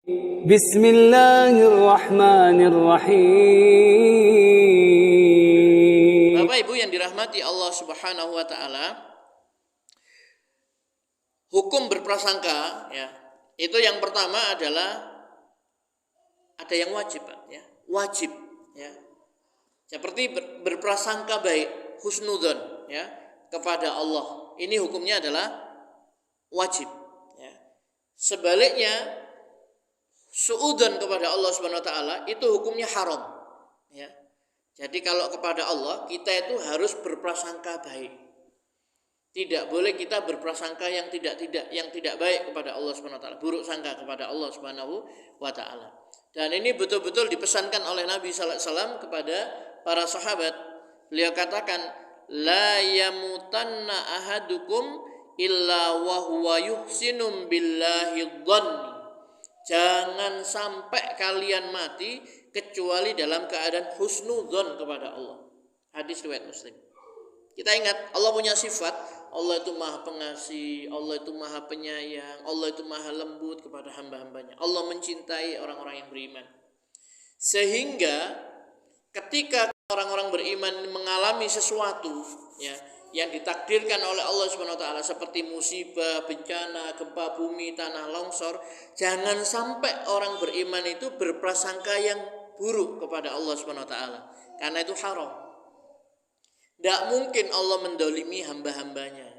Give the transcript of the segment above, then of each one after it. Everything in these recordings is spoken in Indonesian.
Bismillahirrahmanirrahim. Bapak Ibu yang dirahmati Allah Subhanahu wa taala, hukum berprasangka ya, itu yang pertama adalah ada yang wajib, Pak, ya. Wajib ya. Seperti berprasangka baik, husnudzon ya, kepada Allah. Ini hukumnya adalah wajib ya. Sebaliknya suudzon kepada Allah Subhanahu wa taala itu hukumnya haram ya. Jadi kalau kepada Allah kita itu harus berprasangka baik. Tidak boleh kita berprasangka yang tidak baik kepada Allah Subhanahu wa taala, buruk sangka kepada Allah Subhanahu wa taala. Dan ini betul-betul dipesankan oleh Nabi sallallahu alaihi wasallam kepada para sahabat. Beliau katakan, la yamutanna ahadukum illa wa huwa yuhsinum billahi dhanni. Jangan sampai kalian mati kecuali dalam keadaan husnudzon kepada Allah. Hadis riwayat Muslim. Kita ingat Allah punya sifat, Allah itu maha pengasih, Allah itu maha penyayang, Allah itu maha lembut kepada hamba-hambanya. Allah mencintai orang-orang yang beriman. Sehingga ketika orang-orang beriman mengalami sesuatu ya, yang ditakdirkan oleh Allah Subhanahu wa taala seperti musibah, bencana, gempa bumi, tanah longsor, jangan sampai orang beriman itu berprasangka yang buruk kepada Allah Subhanahu wa taala, karena itu haram. Tidak mungkin Allah mendolimi hamba-hambanya.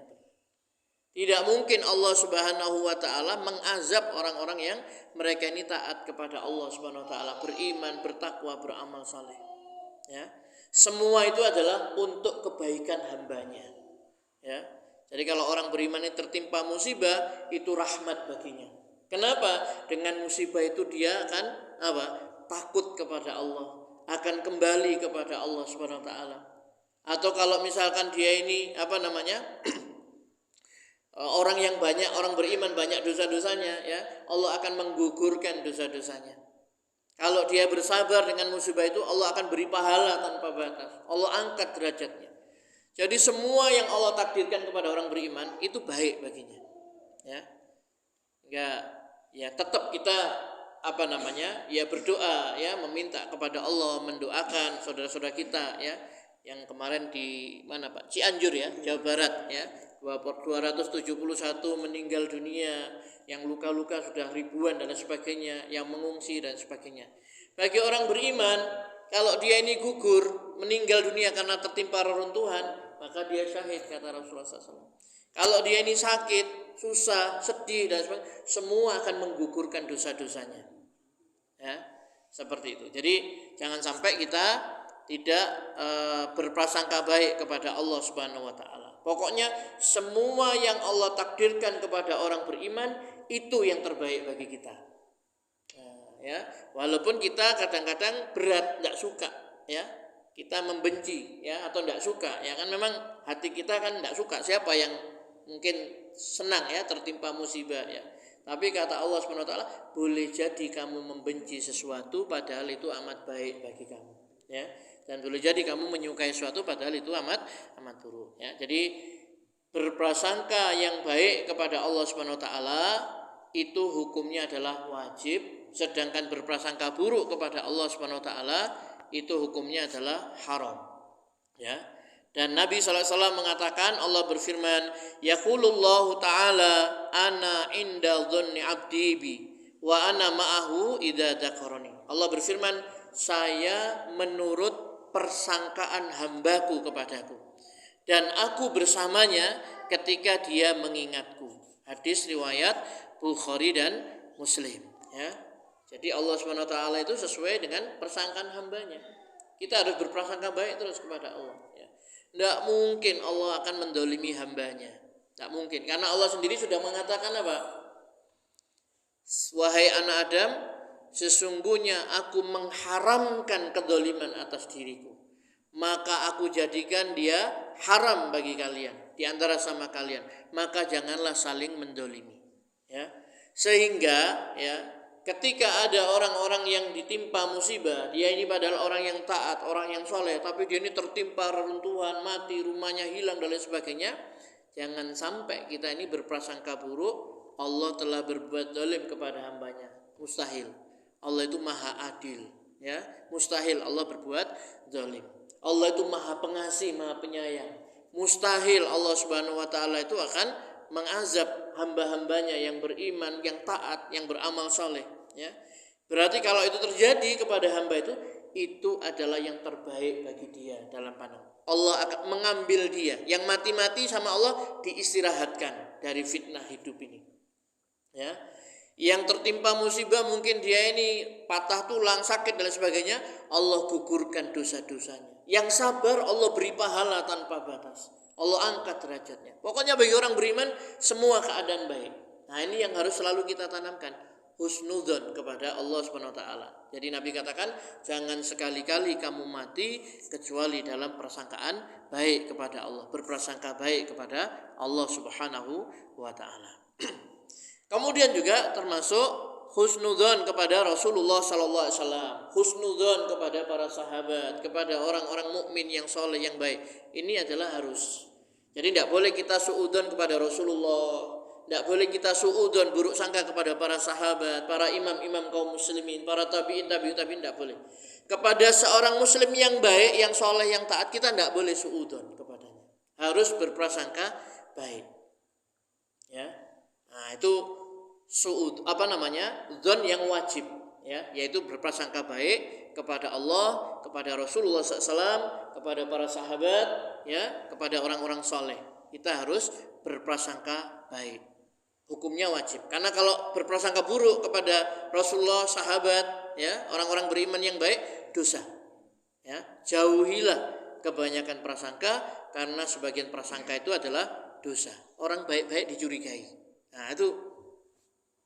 Tidak mungkin Allah Subhanahu wa taala mengazab orang-orang yang mereka ini taat kepada Allah Subhanahu wa taala, beriman, bertakwa, beramal saleh. Ya. Semua itu adalah untuk kebaikan hambanya. Ya. Jadi kalau orang beriman ini tertimpa musibah, itu rahmat baginya. Kenapa? Dengan musibah itu dia akan takut kepada Allah, akan kembali kepada Allah Subhanahu wa taala. Atau kalau misalkan dia ini orang yang banyak, orang beriman banyak dosa-dosanya ya, Allah akan menggugurkan dosa-dosanya. Kalau dia bersabar dengan musibah itu, Allah akan beri pahala tanpa batas. Allah angkat derajatnya. Jadi semua yang Allah takdirkan kepada orang beriman itu baik baginya. Ya. Ya tetap kita berdoa ya, meminta kepada Allah, mendoakan saudara-saudara kita ya, yang kemarin di mana Pak? Cianjur ya, Jawa Barat ya. 271 meninggal dunia, yang luka-luka sudah ribuan dan sebagainya, yang mengungsi dan sebagainya. Bagi orang beriman, kalau dia ini gugur, meninggal dunia karena tertimpa reruntuhan, maka dia syahid, kata Rasulullah SAW. Kalau dia ini sakit, susah, sedih dan sebagainya, semua akan menggugurkan dosa-dosanya. Ya, seperti itu. Jadi jangan sampai kita tidak berprasangka baik kepada Allah Subhanahu wa taala. Pokoknya semua yang Allah takdirkan kepada orang beriman itu yang terbaik bagi kita. Ya, walaupun kita kadang-kadang berat, enggak suka ya. Kita membenci ya, atau enggak suka ya, kan memang hati kita kan enggak suka. Siapa yang mungkin senang ya tertimpa musibah ya. Tapi kata Allah Subhanahu wa taala, boleh jadi kamu membenci sesuatu padahal itu amat baik bagi kamu ya. Dan boleh jadi kamu menyukai sesuatu padahal itu amat buruk ya. Jadi berprasangka yang baik kepada Allah Subhanahu wa taala itu hukumnya adalah wajib, sedangkan berprasangka buruk kepada Allah Subhanahu wa taala itu hukumnya adalah haram. Ya. Dan Nabi sallallahu alaihi wasallam mengatakan, Allah berfirman, yaqulullahu ta'ala ana inda dhanni 'abdi bi wa ana ma'ahu idza dzakarani. Allah berfirman, saya menurut persangkaan hambaku kepadaku, dan aku bersamanya ketika dia mengingatku. Hadis riwayat Bukhari dan Muslim ya. Jadi Allah Subhanahu wa taala itu sesuai dengan persangkaan hambanya. Kita harus berprasangka baik terus kepada Allah ya. Tidak mungkin Allah akan mendolimi hambanya. Tidak mungkin, karena Allah sendiri sudah mengatakan apa? Wahai anak Adam, sesungguhnya aku mengharamkan kedoliman atas diriku, maka aku jadikan dia haram bagi kalian, di antara sama kalian, maka janganlah saling mendolimi ya. Sehingga ya, ketika ada orang-orang yang ditimpa musibah, dia ini padahal orang yang taat, orang yang soleh, tapi dia ini tertimpa reruntuhan, mati, rumahnya hilang dan lain sebagainya, jangan sampai kita ini berprasangka buruk, Allah telah berbuat zalim kepada hambanya. Mustahil. Allah itu maha adil, ya. Mustahil Allah berbuat zalim. Allah itu maha pengasih, maha penyayang. Mustahil Allah Subhanahu wa taala itu akan mengazab hamba-hambanya yang beriman, yang taat, yang beramal soleh, ya. Berarti kalau itu terjadi kepada hamba itu adalah yang terbaik bagi dia dalam pandang. Allah akan mengambil dia, yang mati-mati sama Allah diistirahatkan dari fitnah hidup ini. Ya. Yang tertimpa musibah mungkin dia ini patah tulang, sakit dan sebagainya, Allah gugurkan dosa-dosanya. Yang sabar Allah beri pahala tanpa batas. Allah angkat derajatnya. Pokoknya bagi orang beriman semua keadaan baik. Nah, ini yang harus selalu kita tanamkan, husnudzon kepada Allah Subhanahu wa taala. Jadi Nabi katakan, jangan sekali-kali kamu mati kecuali dalam persangkaan baik kepada Allah, berprasangka baik kepada Allah Subhanahu wa taala. Kemudian juga termasuk husnudzon kepada Rasulullah sallallahu alaihi wasallam, husnudzon kepada para sahabat, kepada orang-orang mukmin yang soleh yang baik. Ini adalah harus. Jadi tidak boleh kita suudzon kepada Rasulullah, tidak boleh kita suudzon buruk sangka kepada para sahabat, para imam-imam kaum muslimin, para tabi'in, tidak boleh. Kepada seorang muslim yang baik, yang soleh, yang taat, kita tidak boleh suudzon kepadanya. Harus berprasangka baik. Ya. Nah, itu dzon yang wajib, ya, yaitu berprasangka baik kepada Allah, kepada Rasulullah SAW, kepada para sahabat, ya, kepada orang-orang soleh. Kita harus berprasangka baik. Hukumnya wajib. Karena kalau berprasangka buruk kepada Rasulullah, sahabat, ya, orang-orang beriman yang baik, dosa. Ya, jauhilah kebanyakan prasangka, karena sebagian prasangka itu adalah dosa. Orang baik-baik dicurigai. Nah, itu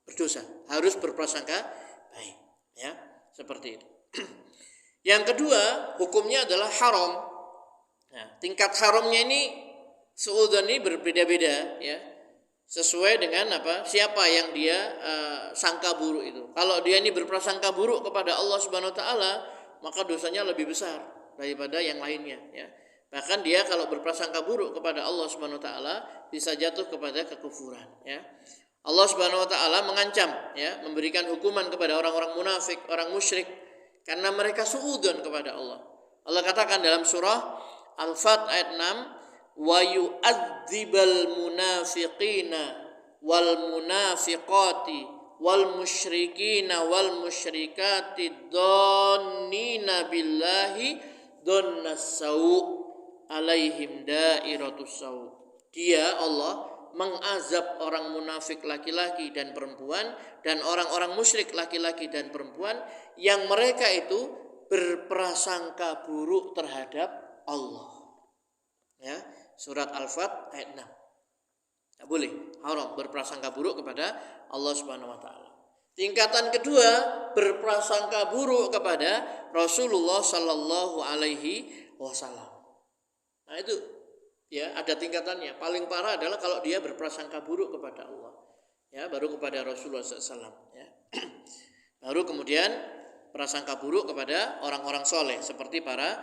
berdosa. Harus berprasangka baik, ya, seperti itu. Yang kedua, hukumnya adalah haram. Nah, tingkat haramnya ini suudzon ini berbeda-beda, ya. Sesuai dengan siapa yang dia sangka buruk itu. Kalau dia ini berprasangka buruk kepada Allah Subhanahu wa taala, maka dosanya lebih besar daripada yang lainnya, ya. Bahkan dia kalau berprasangka buruk kepada Allah Subhanahu wa taala bisa jatuh kepada kekufuran, ya. Allah Subhanahu wa taala mengancam, ya, memberikan hukuman kepada orang-orang munafik, orang musyrik karena mereka suudzon kepada Allah. Allah katakan dalam surah Al-Fat ayat 6, wa yu'adzibal munafiqina wal munafiqati wal musyrikina wal musyrikati dhannina billahi dhannas sau' alaihim dairatus sau'. Dia Allah mengazab orang munafik laki-laki dan perempuan dan orang-orang musyrik laki-laki dan perempuan yang mereka itu berprasangka buruk terhadap Allah. Ya, surat Al-Fat ayat 6. Tak boleh, haram berprasangka buruk kepada Allah Subhanahu wa taala. Tingkatan kedua, berprasangka buruk kepada Rasulullah sallallahu alaihi wasallam. Nah, itu, ya, ada tingkatannya. Paling parah adalah kalau dia berprasangka buruk kepada Allah, ya, baru kepada Rasulullah SAW, ya. Baru kemudian prasangka buruk kepada orang-orang soleh seperti para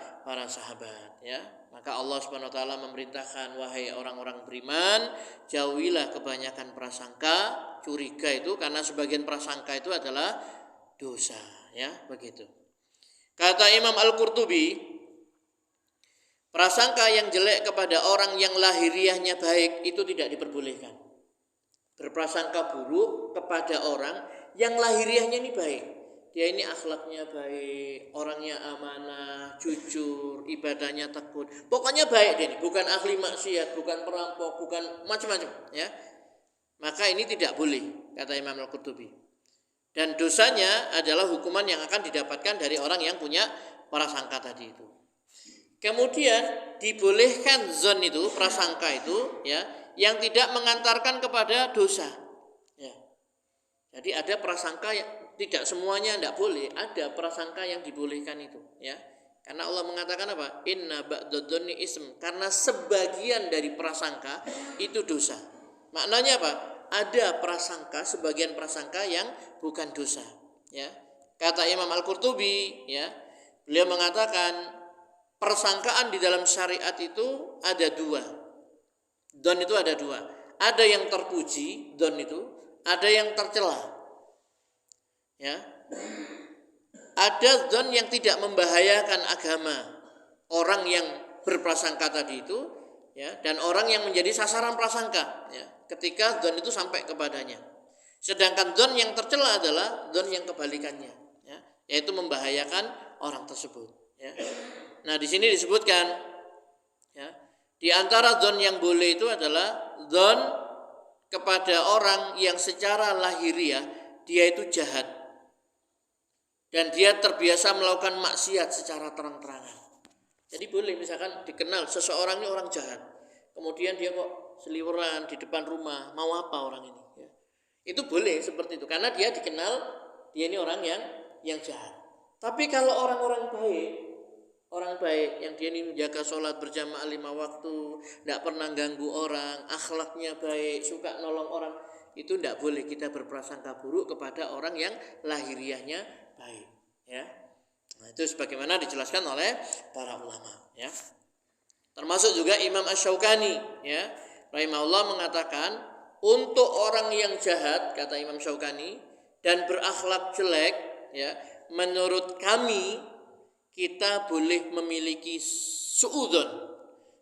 sahabat, ya. Maka Allah Subhanahu wa taala memerintahkan, wahai orang-orang beriman, jauhilah kebanyakan prasangka, curiga itu, karena sebagian prasangka itu adalah dosa, ya, begitu. Kata Imam Al-Qurtubi, prasangka yang jelek kepada orang yang lahiriahnya baik itu tidak diperbolehkan. Berprasangka buruk kepada orang yang lahiriahnya ini baik. Dia ini akhlaknya baik, orangnya amanah, jujur, ibadahnya tekun. Pokoknya baik dia ini, bukan ahli maksiat, bukan perampok, bukan macam-macam, ya. Maka ini tidak boleh, kata Imam Al-Qurtubi. Dan dosanya adalah hukuman yang akan didapatkan dari orang yang punya prasangka tadi itu. Kemudian dibolehkan zon itu, prasangka itu, ya, yang tidak mengantarkan kepada dosa, ya. Jadi ada prasangka yang tidak semuanya tidak boleh, ada prasangka yang dibolehkan itu, ya. Karena Allah mengatakan apa? Inna ba'dadh-dzanni ism, karena sebagian dari prasangka itu dosa. Maknanya apa? Ada prasangka, sebagian prasangka yang bukan dosa, ya. Kata Imam Al-Qurtubi, ya, beliau mengatakan persangkaan di dalam syariat itu ada dua. Don itu ada dua. Ada yang terpuji, don itu, ada yang tercela. ya. Ada dzon yang tidak membahayakan agama orang yang berprasangka tadi itu, ya, dan orang yang menjadi sasaran prasangka, ya, ketika dzon itu sampai kepadanya. Sedangkan dzon yang tercela adalah dzon yang kebalikannya, ya, yaitu membahayakan orang tersebut, ya. Nah, di sini disebutkan, ya, di antara dzon yang boleh itu adalah dzon kepada orang yang secara lahiriah dia itu jahat dan dia terbiasa melakukan maksiat secara terang-terangan. Jadi boleh misalkan dikenal seseorang ini orang jahat, kemudian dia kok seliweran di depan rumah, mau apa orang ini, ya. Itu boleh seperti itu karena dia dikenal dia ini orang yang jahat. Tapi kalau orang baik yang dia ini menjaga sholat berjamaah 5 waktu, tidak pernah ganggu orang, akhlaknya baik, suka nolong orang, itu tidak boleh kita berprasangka buruk kepada orang yang lahiriahnya baik, ya. Nah, itu sebagaimana dijelaskan oleh para ulama, ya. Termasuk juga Imam Asy-Syaukani, ya, rahimahullah mengatakan untuk orang yang jahat, kata Imam Syaukani, dan berakhlak jelek, ya, menurut kami kita boleh memiliki suudzon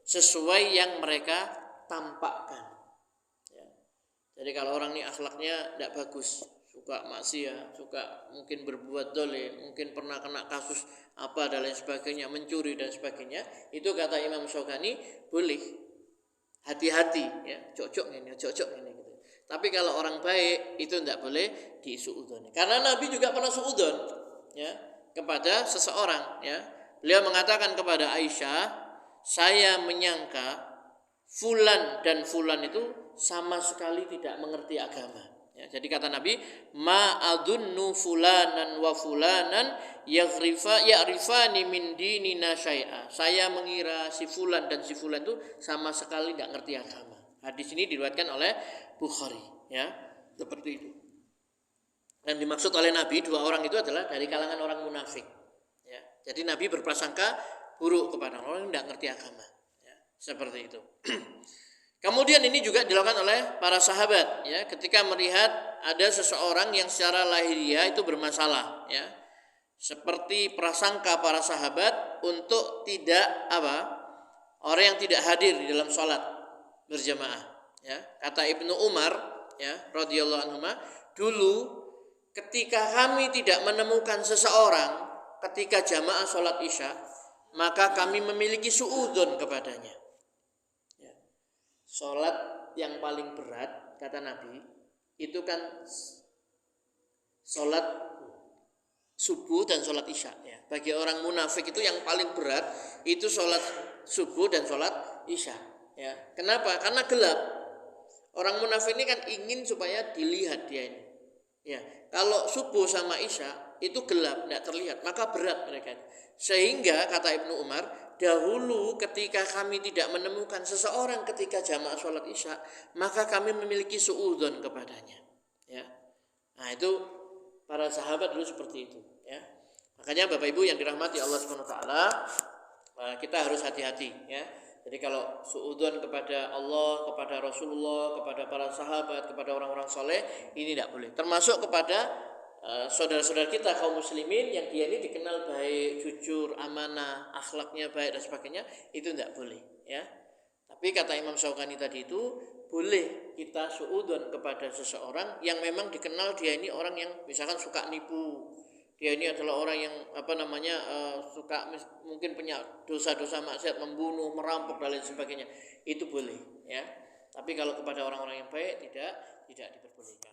sesuai yang mereka tampakkan, ya. Jadi kalau orang ini akhlaknya tidak bagus, suka maksiat, suka mungkin berbuat dolim, mungkin pernah kena kasus apa dan lain sebagainya, mencuri dan sebagainya, itu kata Imam Syaukani boleh hati-hati, ya, cocok ini gitu. Tapi kalau orang baik itu tidak boleh disuudzon, karena Nabi juga pernah suudzon, ya, kepada seseorang, ya. Beliau mengatakan kepada Aisyah, saya menyangka fulan dan fulan itu sama sekali tidak mengerti agama, ya. Jadi kata Nabi, ma adunnu fulanan wa fulanan ya'rifani min dinina syai'a. Saya mengira si fulan dan si fulan itu sama sekali tidak ngerti agama. Hadis ini diriwayatkan oleh Bukhari, ya, seperti itu. Dan dimaksud oleh Nabi dua orang itu adalah dari kalangan orang munafik, ya. Jadi Nabi berprasangka buruk kepada orang yang tidak ngerti agama, ya, seperti itu. Kemudian ini juga dilakukan oleh para sahabat, ya, ketika melihat ada seseorang yang secara lahiriah itu bermasalah, ya, seperti prasangka para sahabat untuk tidak orang yang tidak hadir di dalam sholat berjamaah, ya. Kata Ibnu Umar, ya, radhiyallahu anhu, dulu ketika kami tidak menemukan seseorang ketika jamaah sholat isya, maka kami memiliki suudzon kepadanya. Ya. Sholat yang paling berat, kata Nabi, itu kan sholat subuh dan sholat isya, ya. Bagi orang munafik itu yang paling berat itu sholat subuh dan sholat isya, ya. Kenapa? Karena gelap. Orang munafik ini kan ingin supaya dilihat dia ini, ya. Kalau subuh sama isya itu gelap, tidak terlihat, maka berat mereka. Sehingga kata Ibnu Umar, dahulu ketika kami tidak menemukan seseorang ketika jamaah sholat isya, maka kami memiliki suudzon kepadanya, ya. Nah, itu para sahabat dulu seperti itu, ya. Makanya Bapak Ibu yang dirahmati Allah Subhanahu wa taala, kita harus hati-hati, ya. Jadi kalau suudzon kepada Allah, kepada Rasulullah, kepada para sahabat, kepada orang-orang soleh, ini tidak boleh. Termasuk kepada saudara-saudara kita kaum muslimin yang dia ini dikenal baik, jujur, amanah, akhlaknya baik dan sebagainya, itu tidak boleh, ya. Tapi kata Imam Syaukani tadi itu boleh kita suudzon kepada seseorang yang memang dikenal dia ini orang yang misalkan suka nipu, dia ini adalah orang yang suka mungkin punya dosa-dosa maksiat, membunuh, merampok dan lain sebagainya, itu boleh, ya. Tapi kalau kepada orang-orang yang baik tidak diperbolehkan.